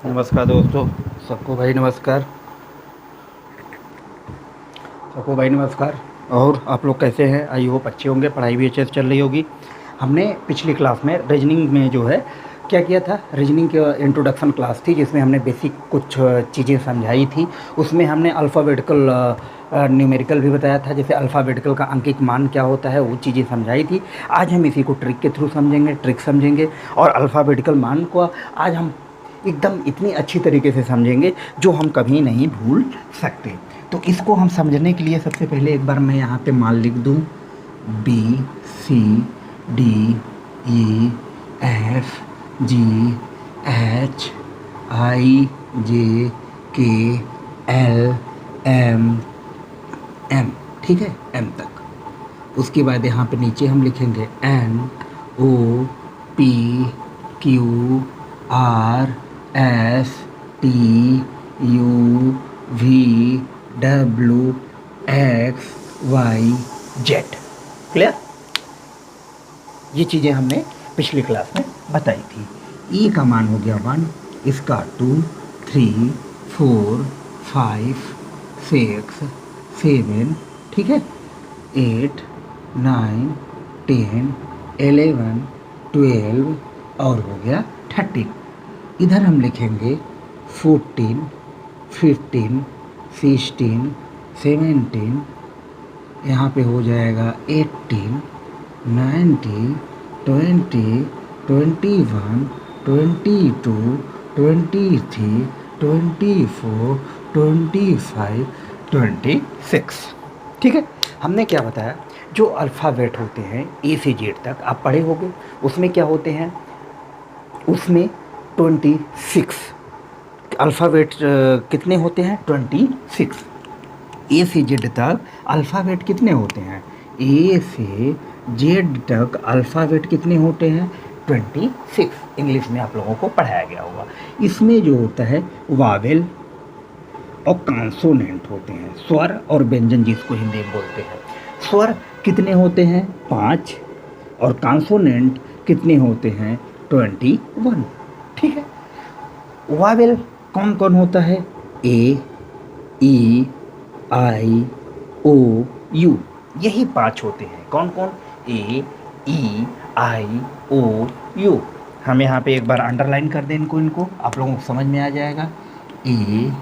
नमस्कार दोस्तों। सबको भाई नमस्कार। सबको भाई नमस्कार। और आप लोग कैसे हैं? आई होप अच्छे होंगे, पढ़ाई भी अच्छे से चल रही होगी। हमने पिछली क्लास में रीजनिंग में जो है क्या किया था, रीजनिंग की इंट्रोडक्शन क्लास थी जिसमें हमने बेसिक कुछ चीज़ें समझाई थी। उसमें हमने अल्फ़ाबेटिकल न्यूमेरिकल भी बताया था, जैसे अल्फ़ाबेटिकल का अंकित मान क्या होता है वो चीज़ें समझाई थी। आज हम इसी को ट्रिक के थ्रू समझेंगे, ट्रिक समझेंगे। और अल्फ़ाबेटिकल मान को आज हम एकदम इतनी अच्छी तरीके से समझेंगे जो हम कभी नहीं भूल सकते। तो इसको हम समझने के लिए सबसे पहले एक बार मैं यहाँ पे मान लिख दूँ, B C D E F G H I J K L M M. ठीक है, एम तक। उसके बाद यहाँ पे नीचे हम लिखेंगे N O P Q R S T U V W X Y Z. Clear? ये चीज़ें हमने पिछली क्लास में बताई थी। ई का मान हो गया 1, इसका 2, 3, 4, 5, 6, 7, ठीक है, 8, 9, 10, 11, 12 और हो गया 13। इधर हम लिखेंगे 14, 15, 16, 17, यहाँ पे हो जाएगा 18, 19, 20, 21, 22, 23, 24, 25, 26। ठीक है, हमने क्या बताया, जो अल्फ़ाबेट होते हैं ए से जेड तक आप पढ़े होंगे, उसमें क्या होते हैं, उसमें 26 अल्फ़ाबेट कितने होते हैं, 26। ए से जेड तक अल्फ़ाबेट कितने होते हैं, ए से जेड तक अल्फ़ाबेट कितने होते हैं, 26। इंग्लिश में आप लोगों को पढ़ाया गया होगा। इसमें जो होता है वावेल और कॉन्सोनेंट होते हैं, स्वर और व्यंजन जिसको हिंदी में बोलते हैं। स्वर कितने होते हैं, 5, और कॉन्सोनेंट कितने होते हैं, 21। ठीक है, वावेल कौन कौन होता है, ए ई आई ओ यू, यही 5 होते हैं। कौन कौन, ए ई आई ओ यू। हम यहाँ पे एक बार अंडरलाइन कर दें इनको आप लोगों को समझ में आ जाएगा। ए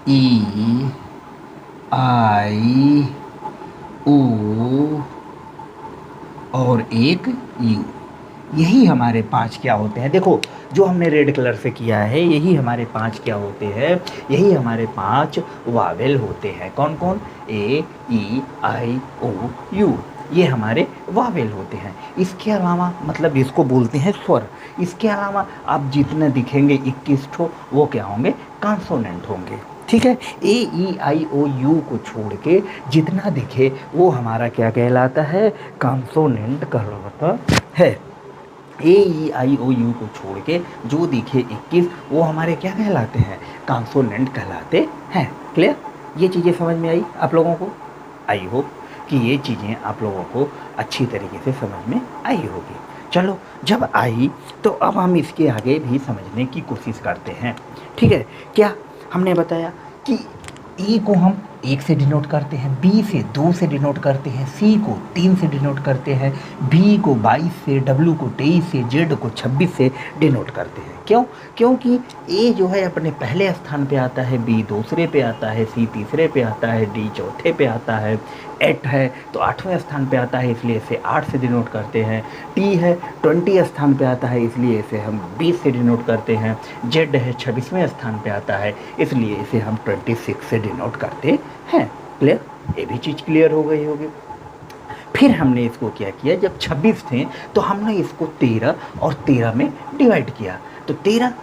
ई आई ओ और एक यू, यही हमारे 5 क्या होते हैं। देखो जो हमने रेड कलर से किया है यही हमारे 5 क्या होते हैं, यही हमारे 5 वावेल होते हैं। कौन कौन, ए ई आई ओ यू, ये हमारे वावेल होते हैं। इसके अलावा मतलब इसको बोलते हैं स्वर। इसके अलावा आप जितने दिखेंगे 21 ठो, वो क्या होंगे, कॉन्सोनेंट होंगे। ठीक है, ए ई आई ओ यू को छोड़ के जितना दिखे वो हमारा क्या कहलाता है, कॉन्सोनेंट कहलाता है। ए ई आई ओ यू को छोड़ के जो दिखे 21 वो हमारे क्या कहलाते हैं, कॉन्सोनेंट कहलाते हैं। क्लियर? ये चीज़ें समझ में आई आप लोगों को? आई होप कि ये चीज़ें आप लोगों को अच्छी तरीके से समझ में आई होगी। चलो, जब आई तो अब हम इसके आगे भी समझने की कोशिश करते हैं। ठीक है, क्या हमने बताया कि ई को हम 1 से डिनोट करते हैं, बी से 2 से डिनोट करते हैं, सी को 3 से डिनोट करते हैं, बी को 22 से, डब्ल्यू को 23 से, जेड को 26 से डिनोट करते हैं। क्यों? क्योंकि ए जो है अपने पहले स्थान पे आता है, बी दूसरे पे आता है, सी तीसरे पे आता है, डी चौथे पे आता है, एट है तो 8वें स्थान पे आता है इसलिए इसे 8 से डिनोट करते हैं, टी है 20 स्थान पे आता है इसलिए इसे हम 20 से डिनोट करते हैं, जेड है 26वें स्थान पे आता है इसलिए इसे हम 26 से डिनोट करते हैं। क्लियर? ये भी चीज़ क्लियर हो गई होगी। फिर हमने इसको क्या किया, जब 26 थे तो हमने इसको 13 और 13 में डिवाइड किया, तो 13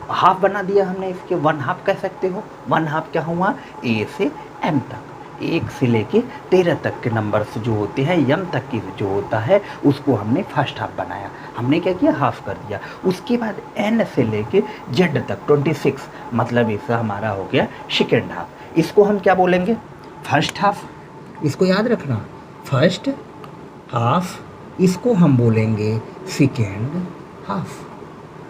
हाफ बना दिया हमने इसके, 1 हाफ कह सकते हो। 1 हाफ क्या हुआ, ए से एम तक, 1 से लेके 13 तक के नंबर्स जो होते हैं, यम तक की जो होता है उसको हमने फर्स्ट हाफ बनाया। हमने क्या किया, हाफ कर दिया। उसके बाद एन से लेके जेड तक 26, मतलब इसका हमारा हो गया सेकेंड हाफ। इसको हम क्या बोलेंगे, फर्स्ट हाफ। इसको याद रखना, फर्स्ट हाफ। इसको हम बोलेंगे सेकेंड हाफ।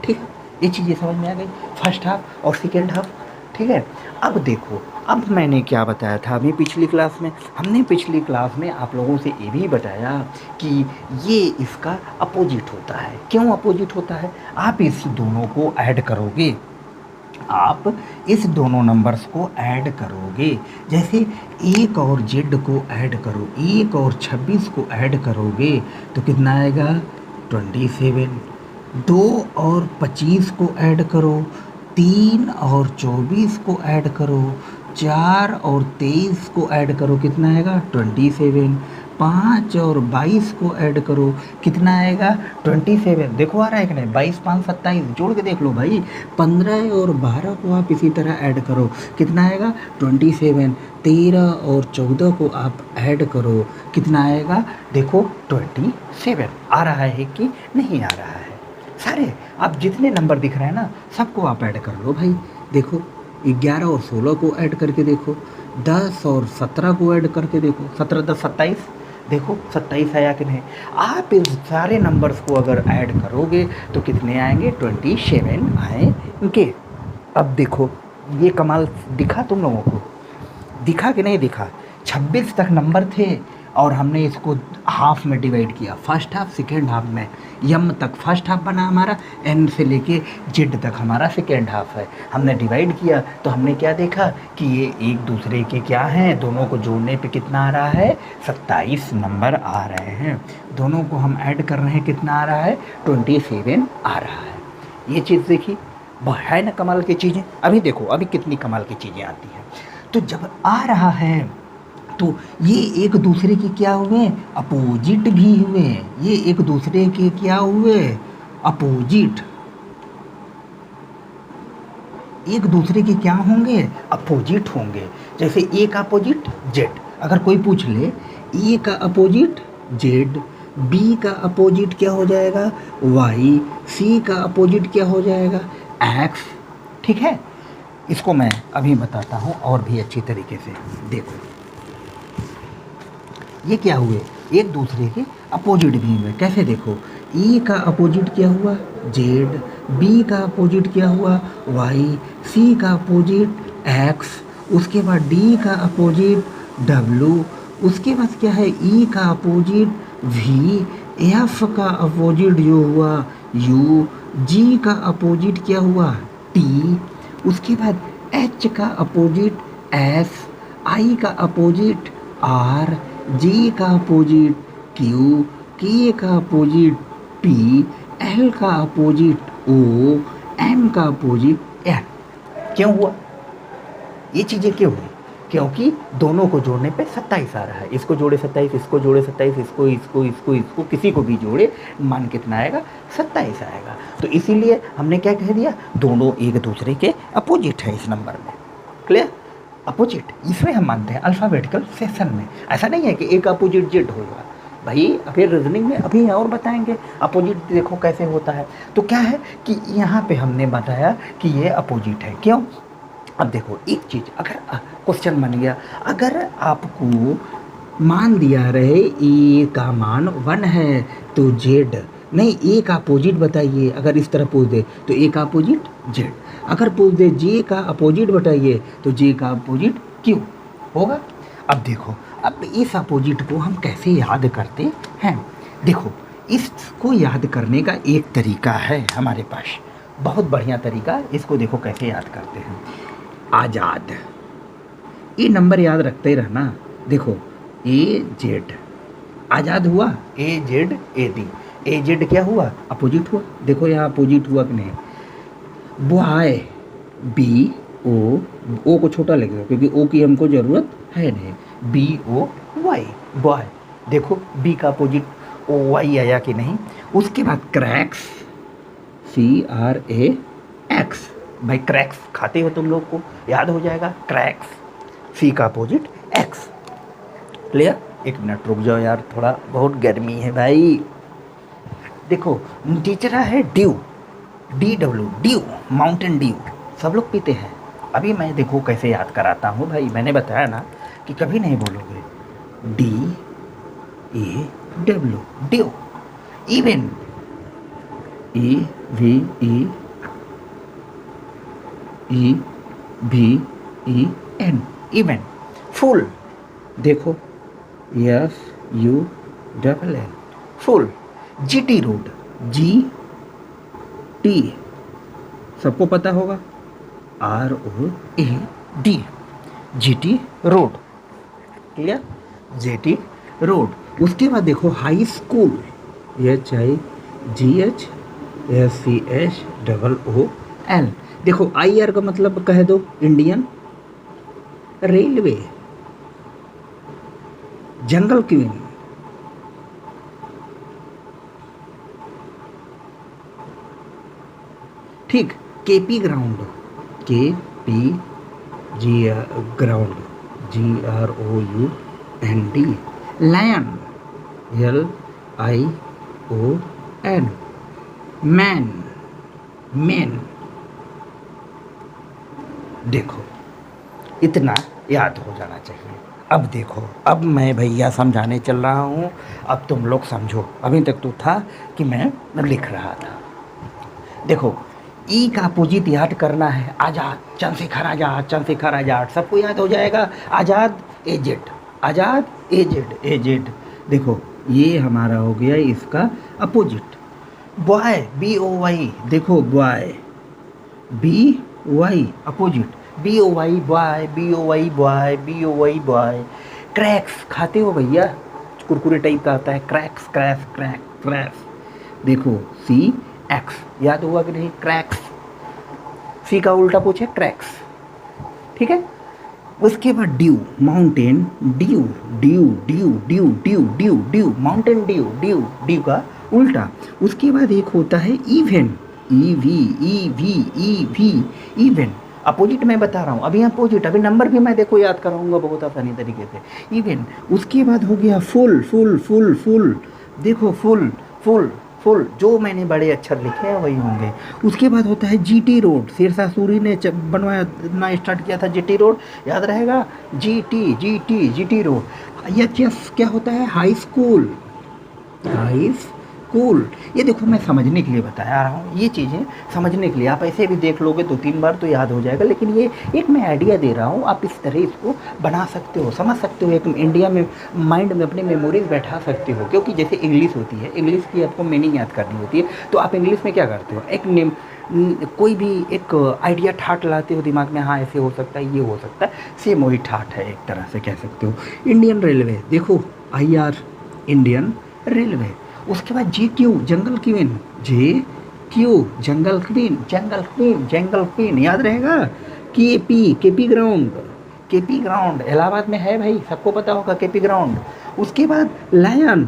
ठीक है, ये चीज़ें समझ में आ गई, फर्स्ट हाफ और सेकेंड हाफ। ठीक है, अब देखो, अब मैंने क्या बताया था अभी पिछली क्लास में, हमने पिछली क्लास में आप लोगों से ये भी बताया कि ये इसका अपोजिट होता है। क्यों अपोजिट होता है? आप इस दोनों को ऐड करोगे, आप इस दोनों नंबर्स को ऐड करोगे, जैसे 1 और जेड को ऐड करो, 1 और 26 को ऐड करोगे तो कितना आएगा? 27। 2 और 25 को ऐड करो, 3 और 24 को ऐड करो, 4 और 23 को ऐड करो, कितना आएगा? 27। 5 और 22 को ऐड करो, कितना आएगा? 27। देखो आ रहा है कि नहीं? 22 5 27, जोड़ के देख लो भाई। 15 और 12 को आप इसी तरह ऐड करो, कितना आएगा? 27। 13 और 14 को आप ऐड करो, कितना आएगा? देखो 27। आ रहा है कि नहीं आ रहा है? सारे आप जितने नंबर दिख रहे हैं ना, सबको आप ऐड कर लो भाई। देखो 11 और 16 को ऐड करके देखो, 10 और 17 को ऐड करके देखो, 17 10 27, देखो 27 आया कि नहीं? आप इस सारे नंबर्स को अगर ऐड करोगे तो कितने आएंगे? 27 आएंगे। अब देखो ये कमाल दिखा तुम लोगों को, दिखा कि नहीं दिखा? 26 तक नंबर थे और हमने इसको हाफ में डिवाइड किया, फर्स्ट हाफ सेकेंड हाफ में। यम तक फर्स्ट हाफ बना हमारा, एन से लेके जेड तक हमारा सेकेंड हाफ है। हमने डिवाइड किया तो हमने क्या देखा कि ये एक दूसरे के क्या हैं, दोनों को जोड़ने पे कितना आ रहा है? 27 नंबर आ रहे हैं। दोनों को हम ऐड कर रहे हैं, कितना आ रहा है? 27 आ रहा है। ये चीज़ देखी, है ना कमाल की चीज़ें? अभी देखो अभी कितनी कमाल की चीज़ें आती हैं। तो जब आ रहा है तो ये एक दूसरे के क्या हुए? अपोजिट भी हुए। ये एक दूसरे के क्या हुए? अपोजिट। एक दूसरे के क्या होंगे? अपोजिट होंगे। जैसे ए का अपोजिट जेड, अगर कोई पूछ ले ए का अपोजिट जेड, बी का अपोजिट क्या हो जाएगा? वाई, सी का अपोजिट क्या हो जाएगा? एक्स। ठीक है, इसको मैं अभी बताता हूँ और भी अच्छी तरीके से। देखो ये क्या हुए? एक दूसरे के अपोजिट भी हुए। कैसे? देखो ई का अपोजिट क्या हुआ? जेड, बी का अपोजिट क्या हुआ? वाई, सी का अपोजिट एक्स, उसके बाद डी का अपोजिट डब्लू, उसके बाद क्या है? ई का अपोजिट वी, एफ का अपोजिट जो हुआ यू, जी का अपोजिट क्या हुआ? टी, उसके बाद एच का अपोजिट एस, आई का अपोजिट आर, जी का अपोजिट क्यू, के का अपोजिट पी, एल का अपोजिट ओ, एम का अपोजिट एन। क्यों हुआ? ये चीज़ें क्यों हुई? क्योंकि दोनों को जोड़ने पे 27 आ रहा है। इसको जोड़े 27, इसको जोड़े 27, इसको इसको इसको इसको किसी को भी जोड़े, मान कितना आएगा? 27 आएगा। तो इसीलिए हमने क्या कह दिया? दोनों एक दूसरे के अपोजिट है इस नंबर में। क्लियर? अपोजिट इसमें हम मानते हैं अल्फ़ाबेटिकल सेक्शन में। ऐसा नहीं है कि एक अपोजिट जेड होगा भाई, फिर रीजनिंग में अभी और बताएंगे अपोजिट देखो कैसे होता है। तो क्या है कि यहाँ पे हमने बताया कि ये अपोजिट है। क्यों? अब देखो एक चीज़, अगर क्वेश्चन बन गया, अगर आपको मान दिया रहे ए का मान 1 है तो जेड नहीं, ए का अपोजिट बताइए। अगर इस तरह पूछ दे तो ए का अपोजिट जेड, अगर पूछ दे जे का अपोजिट बताइए तो जे का अपोजिट क्यू होगा। अब देखो, अब इस अपोजिट को हम कैसे याद करते हैं? देखो इसको याद करने का एक तरीका है हमारे पास, बहुत बढ़िया तरीका। इसको देखो कैसे याद करते हैं। आज़ाद, ये नंबर याद रखते ही रहना। देखो ए जेड आज़ाद हुआ, A Z A D, A Z क्या हुआ? अपोजिट हुआ। देखो यहाँ अपोजिट हुआ कि नहीं? बॉय, बी ओ, ओ को छोटा लगेगा क्योंकि ओ की हमको ज़रूरत है नहीं। B O Y, boy. देखो बी का अपोजिट ओ वाई आया कि नहीं? उसके बाद Crax, C R A X. भाई क्रैक्स खाते हो तुम लोग को याद हो जाएगा, क्रैक्स, सी का अपोजिट एक्स। क्लियर? एक मिनट रुक जाओ यार, थोड़ा बहुत गर्मी है भाई। देखो टीचरा है due, D W, due, Mountain Dew, सब लोग पीते हैं। अभी मैं देखो कैसे याद कराता हूँ भाई, मैंने बताया ना कि कभी नहीं बोलोगे। D A W, due. Even, E V E E भी ई एन, इवन। फुल देखो, yes U double N, full. GT road, G T, सबको पता होगा, R O A D, GT road. Clear, GT road. उसके बाद देखो high school, H I G H S C H double O L. देखो I R का मतलब कह दो इंडियन रेलवे। जंगल क्वीन, ठीक। केपी ग्राउंड, के P G ground, G R O U N D. Lion, L I O N. Man, man. देखो इतना याद हो जाना चाहिए। अब देखो, अब मैं भैया समझाने चल रहा हूँ, अब तुम लोग समझो। अभी तक तो था कि मैं लिख रहा था। देखो ई का अपोजिट याद करना है, आज़ाद, चंद्रशेखर आज़ाद, चंद्रशेखर आज़ाद, सबको याद हो जाएगा। आज़ाद एजेड, आज़ाद एजेड, एजेड। देखो ये हमारा हो गया इसका opposite. Boy, B O Y, देखो boy, B Y opposite, B O Y boy, B O Y boy, B O Y boy. Crax खाते हो भैया, कुरकुरे टाइप का आता है, क्रैक्स, क्रैक्स, क्रैक, क्रैक्स। देखो सी एक्स, याद हुआ कि नहीं, क्रैक्स। सी का उल्टा पूछे क्रैक्स, ठीक है। उसके बाद due, Mountain Dew, due due due due due due, Mountain Dew, due due का उल्टा। उसके बाद एक होता है इवेंट, ई वी, ई V, E V, event. Opposite मैं बता रहा हूँ, अभी अपोजिट, अभी नंबर भी मैं देखो याद कराऊंगा बहुत आसानी तरीके से। इवेंट। उसके बाद हो गया फुल, फुल फुल फुल, देखो फुल, फुल फुल, जो मैंने बड़े अक्षर लिखे हैं वही होंगे। उसके बाद होता है जीटी रोड, शेरशाह सूरी ने बनवाया ना, स्टार्ट किया था जीटी रोड, याद रहेगा, GT, GT, GT road. Yes, क्या होता है, हाई स्कूल, हाई स्कूल। ये देखो मैं समझने के लिए बता रहा हूँ, ये चीज़ें समझने के लिए। आप ऐसे भी देख लोगे 2-3 बार तो याद हो जाएगा, लेकिन ये एक मैं आइडिया दे रहा हूँ, आप इस तरह इसको बना सकते हो, समझ सकते हो, एक इंडिया में माइंड में अपनी मेमोरीज बैठा सकते हो। क्योंकि जैसे इंग्लिश होती है, इंग्लिश की आपको मीनिंग याद करनी होती है, तो आप इंग्लिश में क्या करते हो, एक नेम, कोई भी एक आइडिया ठाट लाते हो दिमाग में, हाँ ऐसे हो सकता है, ये हो सकता है, सेम वही ठाट है, एक तरह से कह सकते हो। इंडियन रेलवे, देखो आई आर, इंडियन रेलवे। उसके बाद जे क्यू, जंगल क्वीन, जे क्यू, जंगल क्वीन, जंगल क्वीन, जंगल क्वीन, याद रहेगा। के पी, के पी ग्राउंड, के पी ग्राउंड इलाहाबाद में है भाई, सबको पता होगा के पी ग्राउंड। उसके बाद लायन,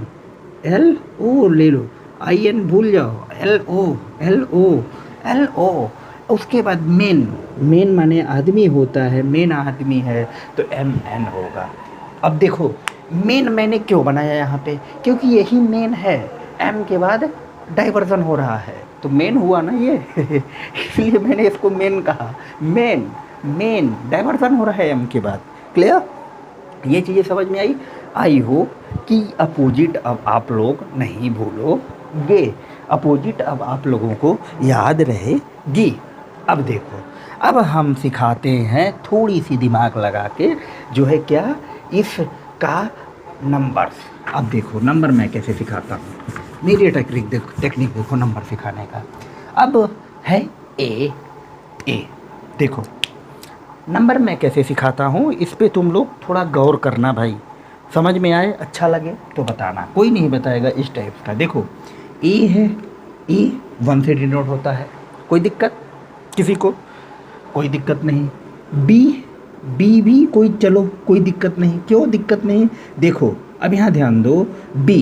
एल ओ ले लो, आई एन भूल जाओ, L O, L O, L O. उसके बाद मेन, मेन माने आदमी होता है, मेन आदमी है तो एम एन होगा। अब देखो मेन मैंने क्यों बनाया यहाँ पे, क्योंकि यही मेन है, एम के बाद डाइवर्जन हो रहा है तो मेन हुआ ना ये इसलिए मैंने इसको मेन कहा। मेन, मेन डाइवर्जन हो रहा है एम के बाद। क्लियर, ये चीज़ें समझ में आई। आई हो कि अपोजिट अब आप लोग नहीं भूलोगे, अपोजिट अब आप लोगों को याद रहेगी। अब देखो, अब हम सिखाते हैं थोड़ी सी दिमाग लगा के, जो है क्या, इसका नंबर्स। अब देखो नंबर मैं कैसे सिखाता हूँ, मेरी टेक्निक देखो नंबर सिखाने का। अब है ए, ए देखो नंबर मैं कैसे सिखाता हूँ, इस पे तुम लोग थोड़ा गौर करना भाई, समझ में आए, अच्छा लगे तो बताना, कोई नहीं बताएगा इस टाइप का। देखो ए है, ए 1 से डिनोट होता है, कोई दिक्कत किसी को, कोई दिक्कत नहीं। बी, बी भी कोई, चलो कोई दिक्कत नहीं, क्यों दिक्कत नहीं, देखो अब यहाँ ध्यान दो, बी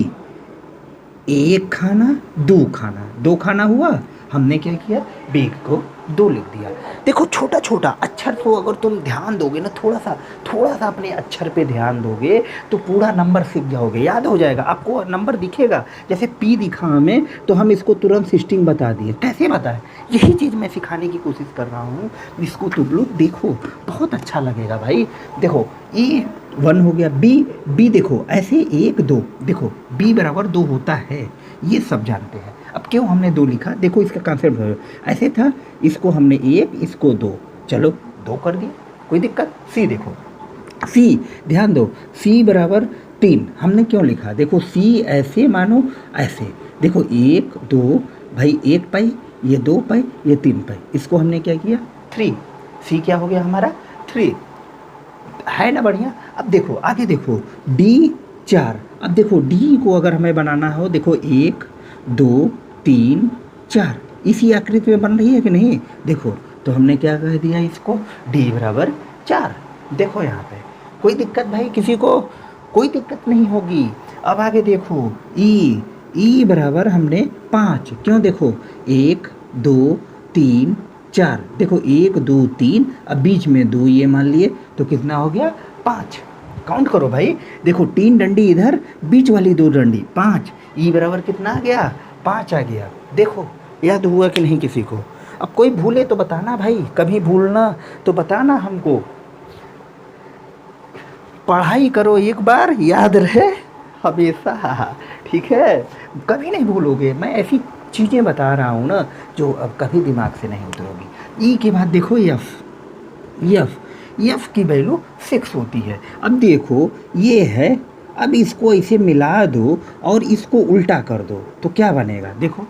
एक खाना, दो खाना, दो खाना हुआ, हमने क्या किया, बी को 2 लिख दिया। देखो छोटा छोटा अक्षर को अगर तुम ध्यान दोगे ना, थोड़ा सा अपने अक्षर पे ध्यान दोगे तो पूरा नंबर सीख जाओगे, याद हो जाएगा, आपको नंबर दिखेगा। जैसे पी दिखा हमें तो हम इसको तुरंत सिस्टिंग बता दिए, कैसे बताएं, यही चीज़ मैं सिखाने की कोशिश कर रहा हूँ, इसको तुम लोग देखो, बहुत अच्छा लगेगा भाई। देखो ए 1 हो गया, बी, बी देखो ऐसे 1 2, देखो बी बराबर 2 होता है, ये सब जानते हैं। अब क्यों हमने 2 लिखा, देखो इसका कॉन्सेप्ट ऐसे था, इसको हमने 1, इसको 2, चलो 2 कर दिए, कोई दिक्कत। सी देखो, सी ध्यान दो, सी बराबर 3 हमने क्यों लिखा, देखो सी ऐसे मानो ऐसे, देखो 1 2 भाई 1 पाई, ये 2 पाई, ये 3 पाई, इसको हमने क्या किया 3, सी क्या हो गया हमारा 3, है ना बढ़िया। अब देखो आगे देखो डी 4, अब देखो डी को अगर हमें बनाना हो, देखो 1 2 3 4 इसी आकृति में बन रही है कि नहीं, देखो तो हमने क्या कह दिया इसको डी बराबर 4। देखो यहाँ पे कोई दिक्कत भाई किसी को, कोई दिक्कत नहीं होगी। अब आगे देखो ई बराबर हमने 5, क्यों देखो 1 2 3 4, देखो 1 2 3, अब बीच में 2 ये मान लिए तो कितना हो गया 5, काउंट करो भाई, देखो 3 डंडी इधर, बीच वाली 2 डंडी 5, ई बराबर कितना आ गया 5 आ गया। देखो याद हुआ कि नहीं किसी को, अब कोई भूले तो बताना भाई, कभी भूलना तो बताना हमको। पढ़ाई करो एक बार याद रहे हमेशा, ठीक है, कभी नहीं भूलोगे। मैं ऐसी चीज़ें बता रहा हूँ ना जो अब कभी दिमाग से नहीं उतरोगी। ई के बाद देखो यफ की वैल्यू 6 होती है। अब देखो ये है, अब इसको ऐसे मिला दो और इसको उल्टा कर दो तो क्या बनेगा, देखो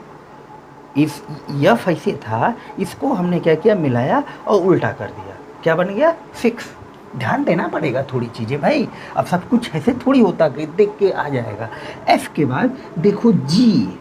इस यफ ऐसे था, इसको हमने क्या किया मिलाया और उल्टा कर दिया, क्या बन गया 6। ध्यान देना पड़ेगा थोड़ी चीज़ें भाई, अब सब कुछ ऐसे थोड़ी होता कि देख के आ जाएगा। एफ के बाद देखो जी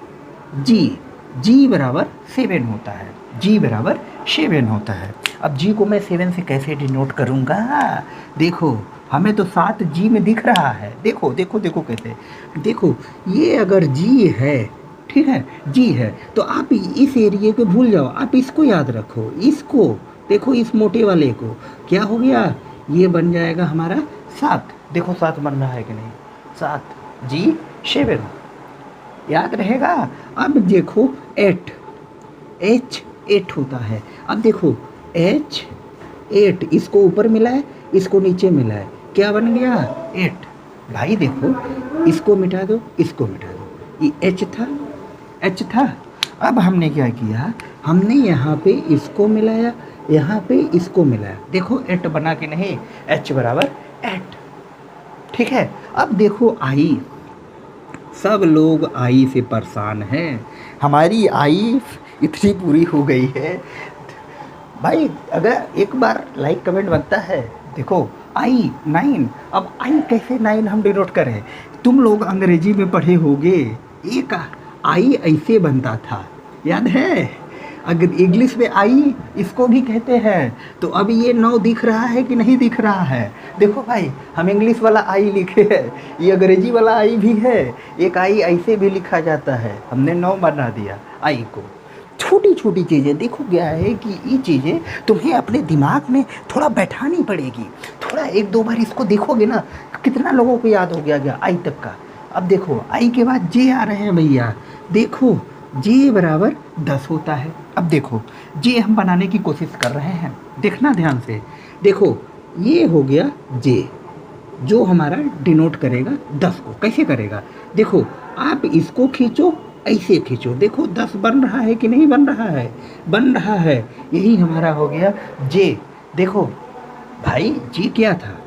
बराबर 7 होता है, जी बराबर 7 होता है। अब जी को मैं 7 से कैसे डिनोट करूँगा, देखो हमें तो 7 जी में दिख रहा है, देखो देखो देखो कैसे, देखो ये अगर जी है, ठीक है जी है, तो आप इस एरिए को भूल जाओ, आप इसको याद रखो, इसको देखो, इस मोटे वाले को, क्या हो गया ये बन जाएगा हमारा 7, देखो 7 बन रहा है कि नहीं, 7 जी 7 याद रहेगा। अब देखो 8 H 8 होता है, अब देखो H 8, इसको ऊपर मिला है इसको नीचे मिला है, क्या बन गया 8। भाई देखो इसको मिटा दो इसको मिटा दो, ये H था। अब हमने क्या किया, हमने यहाँ पे इसको मिलाया, यहाँ पे इसको मिलाया, देखो 8 बना के नहीं, H बराबर 8, ठीक है। अब देखो आई, सब लोग आई से परेशान हैं, हमारी आई इतनी पूरी हो गई है भाई, अगर एक बार लाइक कमेंट बनता है। देखो आई 9, अब आई कैसे 9 हम डिनोट करें, तुम लोग अंग्रेजी में पढ़े होगे, एक आई ऐसे बनता था, याद है, अगर इंग्लिश में आई इसको भी कहते हैं। तो अब ये 9 दिख रहा है कि नहीं दिख रहा है, देखो भाई हम इंग्लिश वाला आई लिखे है, ये अंग्रेजी वाला आई भी है, एक आई ऐसे भी लिखा जाता है, हमने 9 बना दिया आई को। छोटी छोटी चीज़ें, देखो क्या है कि ये चीज़ें तुम्हें अपने दिमाग में थोड़ा बैठानी पड़ेगी, थोड़ा 1-2 बार इसको देखोगे ना, कितना लोगों को याद हो गया आई तक का। अब देखो आई के बाद जे आ रहे हैं भैया, देखो जे बराबर 10 होता है। अब देखो जे हम बनाने की कोशिश कर रहे हैं, देखना ध्यान से, देखो ये हो गया जे जो हमारा डिनोट करेगा 10 को, कैसे करेगा, देखो आप इसको खींचो ऐसे खींचो, देखो 10 बन रहा है कि नहीं बन रहा है, बन रहा है, यही हमारा हो गया जे। देखो भाई जे क्या था,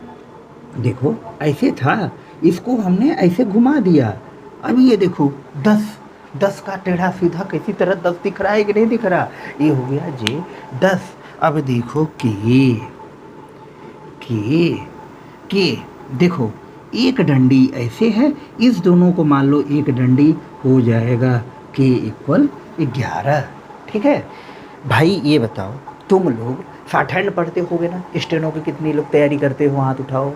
देखो ऐसे था, इसको हमने ऐसे घुमा दिया, अब ये देखो 10 का टेढ़ा सीधा किसी तरह 10 दिख रहा है कि नहीं दिख रहा, ये हो गया जे 10। अब देखो के देखो एक डंडी ऐसे है, इस दोनों को मान लो एक डंडी हो जाएगा के इक्वल 11, ठीक है भाई। ये बताओ तुम लोग शॉर्ट हैंड पढ़ते होगे ना, स्टेनो की कितनी लोग तैयारी करते हो, हाथ उठाओ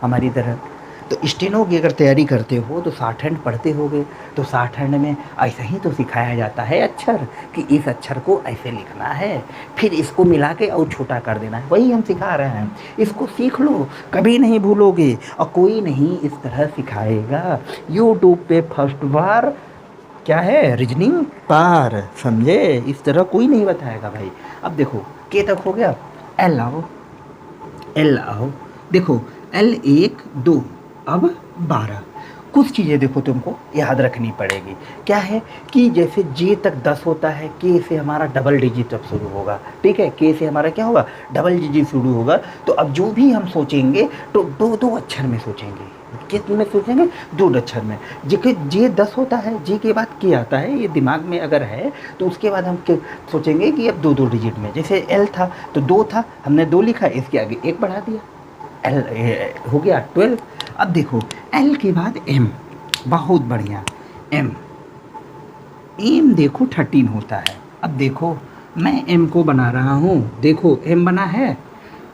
हमारी तरह। तो स्टेनो की अगर तैयारी करते हो तो शॉर्ट हैंड पढ़ते होगे, तो शॉर्ट हैंड में ऐसा ही तो सिखाया जाता है अक्षर, कि इस अक्षर को ऐसे लिखना है, फिर इसको मिला के और छोटा कर देना है, वही हम सिखा रहे हैं। इसको सीख लो, कभी नहीं भूलोगे, और कोई नहीं इस तरह सिखाएगा। यूट्यूब पे फर्स्ट बार क्या है रीजनिंग पार, समझे, इस तरह कोई नहीं बताएगा भाई। अब देखो के तक हो गया, एल आओ, देखो L 1 2, अब 12, कुछ चीज़ें देखो तुमको याद रखनी पड़ेगी। क्या है कि जैसे जे तक 10 होता है, के से हमारा डबल डिजिट अब शुरू होगा, ठीक है, के से हमारा क्या होगा, डबल डिजिट शुरू होगा। तो अब जो भी हम सोचेंगे तो दो दो अक्षर में सोचेंगे। किस में सोचेंगे, दो अक्षर में। जे 10 होता है, जे के बाद के आता है, ये दिमाग में अगर है तो उसके बाद हम सोचेंगे कि अब दो दो डिजिट में। जैसे एल था तो 2 था, हमने 2 लिखा, इसके आगे 1 बढ़ा दिया, एल हो गया 12। अब देखो एल के बाद एम, बहुत बढ़िया, एम, एम देखो 13 होता है। अब देखो मैं एम को बना रहा हूँ, देखो एम बना है,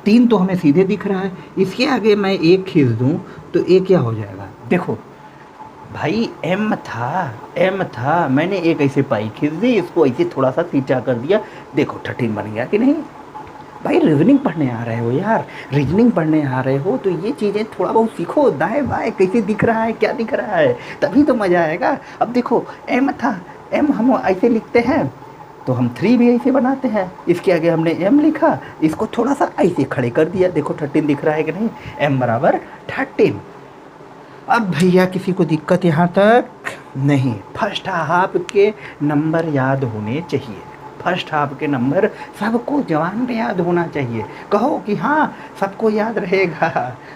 3 तो हमें सीधे दिख रहा है, इसके आगे मैं 1 खींच दूँ तो ये क्या हो जाएगा, देखो भाई एम था, मैंने एक ऐसे पाई खींच दी, इसको ऐसे थोड़ा सा सीधा कर दिया, देखो 13 बन गया कि नहीं। भाई रीजनिंग पढ़ने आ रहे हो यार, रीजनिंग पढ़ने आ रहे हो तो ये चीज़ें थोड़ा बहुत सीखो, दाएं बाएं कैसे दिख रहा है, क्या दिख रहा है, तभी तो मज़ा आएगा। अब देखो एम था, एम हम ऐसे लिखते हैं तो हम 3 भी ऐसे बनाते हैं, इसके आगे हमने एम लिखा, इसको थोड़ा सा ऐसे खड़े कर दिया, देखो 13 दिख रहा है कि नहीं, एम बराबर 13। अब भैया किसी को दिक्कत यहाँ तक नहीं, फर्स्ट हाफ के नंबर याद होने चाहिए, फर्स्ट हाफ के नंबर सबको जवान पे याद होना चाहिए। कहो कि हाँ सबको याद रहेगा,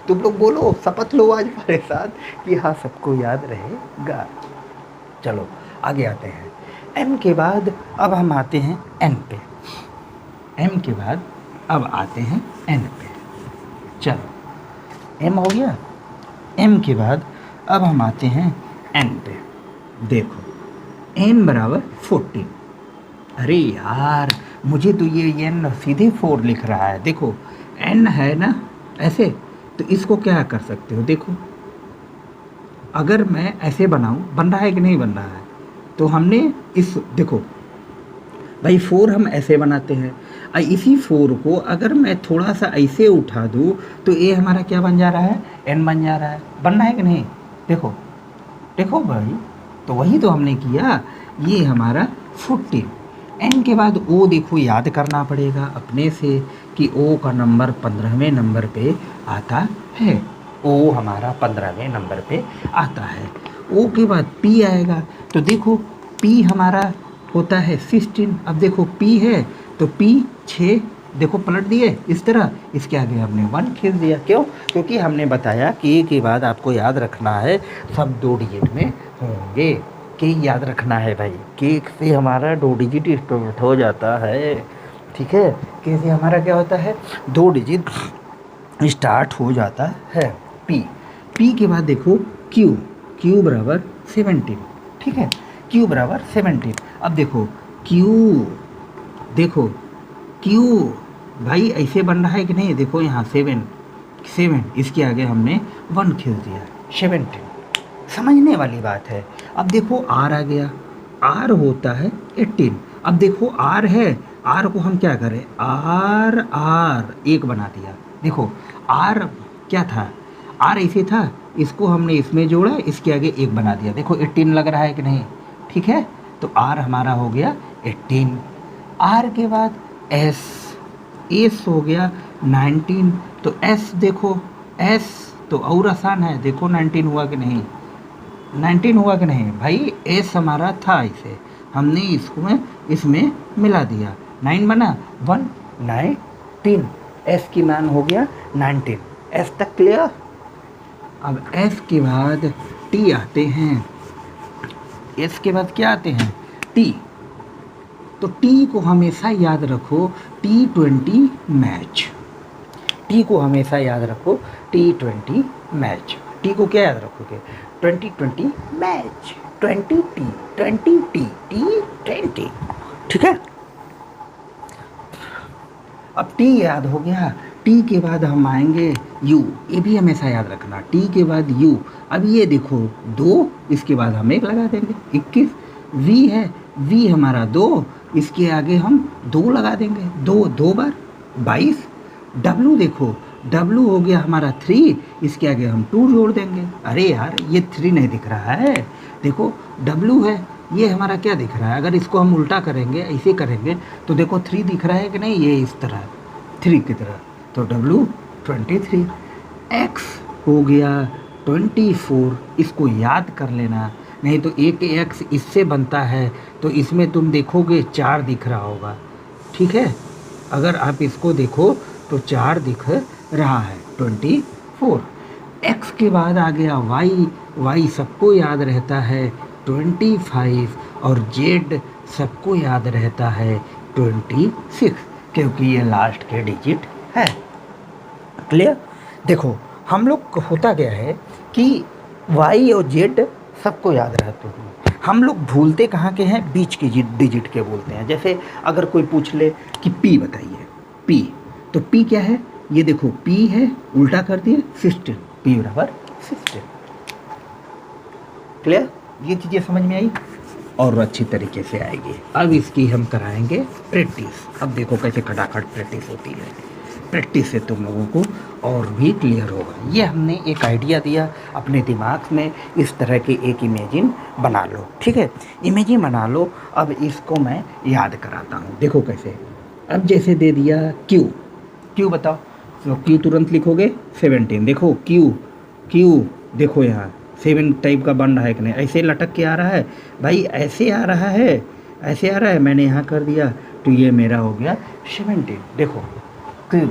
तुम लोग बोलो, शपथ लो आज मेरे साथ कि हाँ सबको याद रहेगा। चलो आगे आते हैं, एम के बाद अब हम आते हैं एन पे, एम के बाद अब आते हैं एन पे। चलो एम हो गया, एम के बाद अब हम आते हैं एन पे। देखो एन बराबर 14। अरे यार मुझे तो ये एन सीधे 4 लिख रहा है, देखो एन है ना ऐसे, तो इसको क्या कर सकते हो, देखो अगर मैं ऐसे बनाऊं, बन रहा है कि नहीं बन रहा है, तो हमने इस देखो भाई 4 हम ऐसे बनाते हैं, इसी 4 को अगर मैं थोड़ा सा ऐसे उठा दूँ तो ये हमारा क्या बन जा रहा है, एन बन जा रहा है, बन रहा है कि नहीं, देखो देखो भाई, तो वही तो हमने किया, ये हमारा 14। एन के बाद ओ देखो याद करना पड़ेगा अपने से कि ओ का नंबर 15वें नंबर पे आता है, ओ हमारा 15वें नंबर पे आता है। ओ के बाद पी आएगा, तो देखो पी हमारा होता है 16। अब देखो पी है तो पी 6, देखो पलट दिए इस तरह, इसके आगे हमने 1 खींच दिया, क्यों, क्योंकि हमने बताया कि के बाद आपको याद रखना है सब 2 डिजिट में होंगे, के याद रखना है भाई, के से हमारा 2 डिजिट स्टार्ट हो जाता है, ठीक है, के से हमारा क्या होता है 2 डिजिट स्टार्ट हो जाता है। पी, पी के बाद देखो क्यू, क्यू बराबर 17, ठीक है, क्यू बराबर 17। अब देखो क्यू, देखो क्यू भाई ऐसे बन रहा है कि नहीं, देखो यहाँ 7, इसके आगे हमने 1 खींच दिया, 17, समझने वाली बात है। अब देखो आर आ गया, आर होता है 18। अब देखो आर है, आर को हम क्या करें, आर 1 बना दिया, देखो आर क्या था, आर ऐसे था, इसको हमने इसमें जोड़ा, इसके आगे 1 बना दिया, देखो 18 लग रहा है कि नहीं, ठीक है, तो आर हमारा हो गया 18। आर के बाद एस हो गया 19, तो एस देखो, एस तो और आसान है, देखो 19 हुआ कि नहीं, 19 हुआ कि नहीं भाई, एस हमारा था इसे हमने इसको इसमें मिला दिया, 9 बना, 19, एस की मान हो गया 19, एस तक क्लियर। अब एस के बाद टी आते हैं, एस के बाद क्या आते हैं, टी, तो टी को हमेशा याद रखो T20 मैच, टी को हमेशा याद रखो T20 मैच, टी को क्या याद रखोगे, 2020 मैच, 20T, T20, ठीक है। अब टी याद हो गया, टी के बाद हम आएंगे यू, ये भी हमेशा याद रखना, टी के बाद यू। अब ये देखो 2, इसके बाद हम 1 लगा देंगे, 21। वी है, वी हमारा 2, इसके आगे हम 2 लगा देंगे, 2 बार 22। डब्लू देखो, डब्लू हो गया हमारा 3, इसके आगे हम 2 जोड़ देंगे, अरे यार ये 3 नहीं दिख रहा है, देखो डब्लू है, ये हमारा क्या दिख रहा है, अगर इसको हम उल्टा करेंगे, ऐसे करेंगे तो देखो 3 दिख रहा है कि नहीं, ये इस तरह 3 की तरह, तो W 23। एक्स हो गया 24, इसको याद कर लेना, नहीं तो एक एक्स इससे बनता है तो इसमें तुम देखोगे 4 दिख रहा होगा, ठीक है। अगर आप इसको देखो तो 4 दिख रहा है, 24। एक्स के बाद आ गया वाई, वाई सबको याद रहता है 25, और जेड सबको याद रहता है 26, क्योंकि ये लास्ट के डिजिट है। क्लियर। देखो हम लोग को होता क्या है कि वाई और जेड सबको याद रहते हैं, हम लोग भूलते कहाँ के हैं, बीच के डिजिट के बोलते हैं। जैसे अगर कोई पूछ ले कि पी बताइए, पी, तो पी क्या है, ये देखो पी है, उल्टा कर दिए 16, पी बराबर 16। क्लियर, ये चीज़ें समझ में आई और अच्छी तरीके से आएगी। अब इसकी हम कराएंगे प्रैक्टिस। अब देखो कैसे खटाखट प्रैक्टिस होती है, प्रैक्टिस से तुम लोगों को और भी क्लियर होगा। ये हमने एक आइडिया दिया, अपने दिमाग में इस तरह की एक इमेजिन बना लो, ठीक है, इमेजिन बना लो। अब इसको मैं याद कराता हूँ, देखो कैसे। अब जैसे दे दिया क्यू, क्यू बताओ, तो क्यू तुरंत लिखोगे 17, देखो क्यू, क्यू देखो यहाँ 7 टाइप का बन रहा है कि नहीं, ऐसे लटक के आ रहा है भाई, ऐसे आ रहा है, ऐसे आ रहा है, मैंने यहाँ कर दिया तो ये मेरा हो गया 17। देखो क्यू,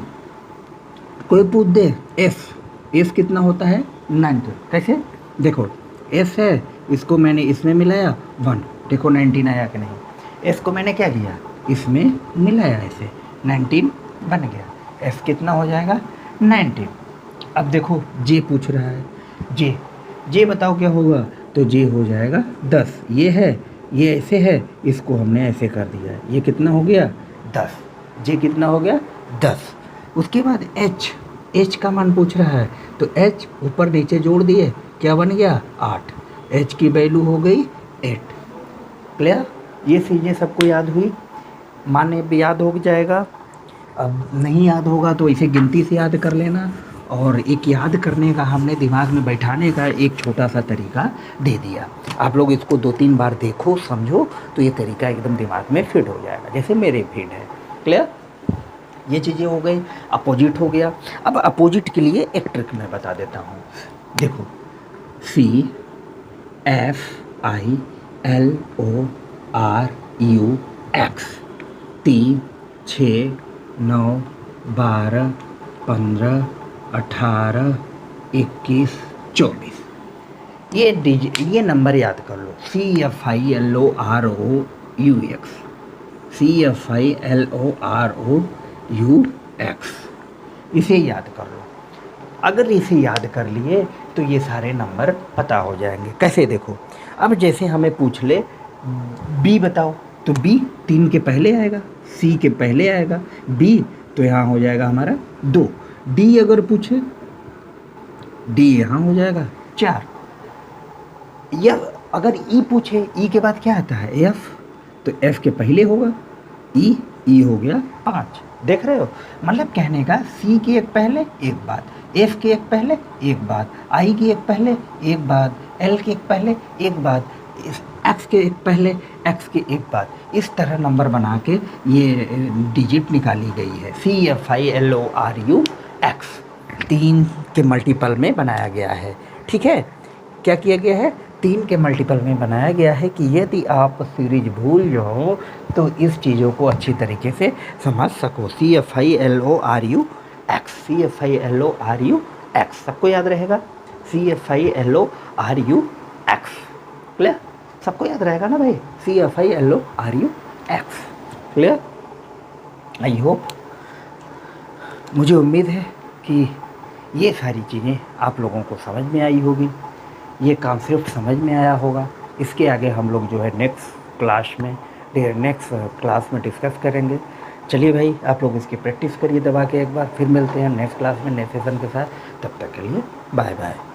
कोई पूछ दे एफ, एफ कितना होता है 19, कैसे, देखो एफ है, इसको मैंने इसमें मिलाया 1, देखो 19 आया कि नहीं, एफ को मैंने क्या किया, इसमें मिलाया, ऐसे 19 बन गया, एफ कितना हो जाएगा 19। अब देखो जे पूछ रहा है, जे, जे बताओ क्या होगा, तो जे हो जाएगा 10, ये है, ये ऐसे है, इसको हमने ऐसे कर दिया, ये कितना हो गया 10, जे कितना हो गया 10। उसके बाद एच, एच का मान पूछ रहा है, तो एच ऊपर नीचे जोड़ दिए, क्या बन गया 8, एच की वैल्यू हो गई 8। क्लियर, ये चीज़ें सबको याद हुई, माने भी याद हो जाएगा। अब नहीं याद होगा तो इसे गिनती से याद कर लेना, और एक याद करने का हमने दिमाग में बैठाने का एक छोटा सा तरीका दे दिया। आप लोग इसको 2-3 बार देखो, समझो, तो ये तरीका एकदम दिमाग में फिट हो जाएगा, जैसे मेरे फिट है। क्लियर, ये चीज़ें हो गई। अपोजिट हो गया। अब अपोजिट के लिए एक ट्रिक मैं बता देता हूँ, देखो CFILORU X, 3, 6, 9, 12, 15, 18, 21, 24, ये नंबर याद कर लो, CFILORU X, CFILORU X, इसे याद कर लो। अगर इसे याद कर लिए तो ये सारे नंबर पता हो जाएंगे। कैसे, देखो अब जैसे हमें पूछ ले बी बताओ, तो बी 3 के पहले आएगा, सी के पहले आएगा बी, तो यहाँ हो जाएगा हमारा 2। डी अगर पूछे, डी यहाँ हो जाएगा 4। या अगर ई पूछे, ई के बाद क्या आता है एफ, तो एफ के पहले होगा ई हो गया 5। देख रहे हो, मतलब कहने का सी की एक पहले एक बात, एफ की एक पहले एक बात, आई की एक पहले एक बात, एल की एक पहले एक बात, एक्स के एक पहले एक्स की एक बात, इस तरह नंबर बना के ये डिजिट निकाली गई है। CFILORU X 3 के मल्टीपल में बनाया गया है, ठीक है। क्या किया गया है, 3 के मल्टीपल में बनाया गया है कि यदि आप सीरीज भूल जाओ तो इस चीज़ों को अच्छी तरीके से समझ सको। CFILORU X, CFILORU X सबको याद रहेगा, CFILORU X। क्लियर, सबको याद रहेगा ना भाई, CFILORU X। Clear, I hope, मुझे उम्मीद है कि ये सारी चीज़ें आप लोगों को समझ में आई होगी, ये कॉन्सेप्ट समझ में आया होगा। इसके आगे हम लोग जो है नेक्स्ट क्लास में डिस्कस करेंगे। चलिए भाई, आप लोग इसकी प्रैक्टिस करिए दबा के एक बार, फिर मिलते हैं नेक्स्ट क्लास में नए सेशन के साथ। तब तक के लिए बाय बाय।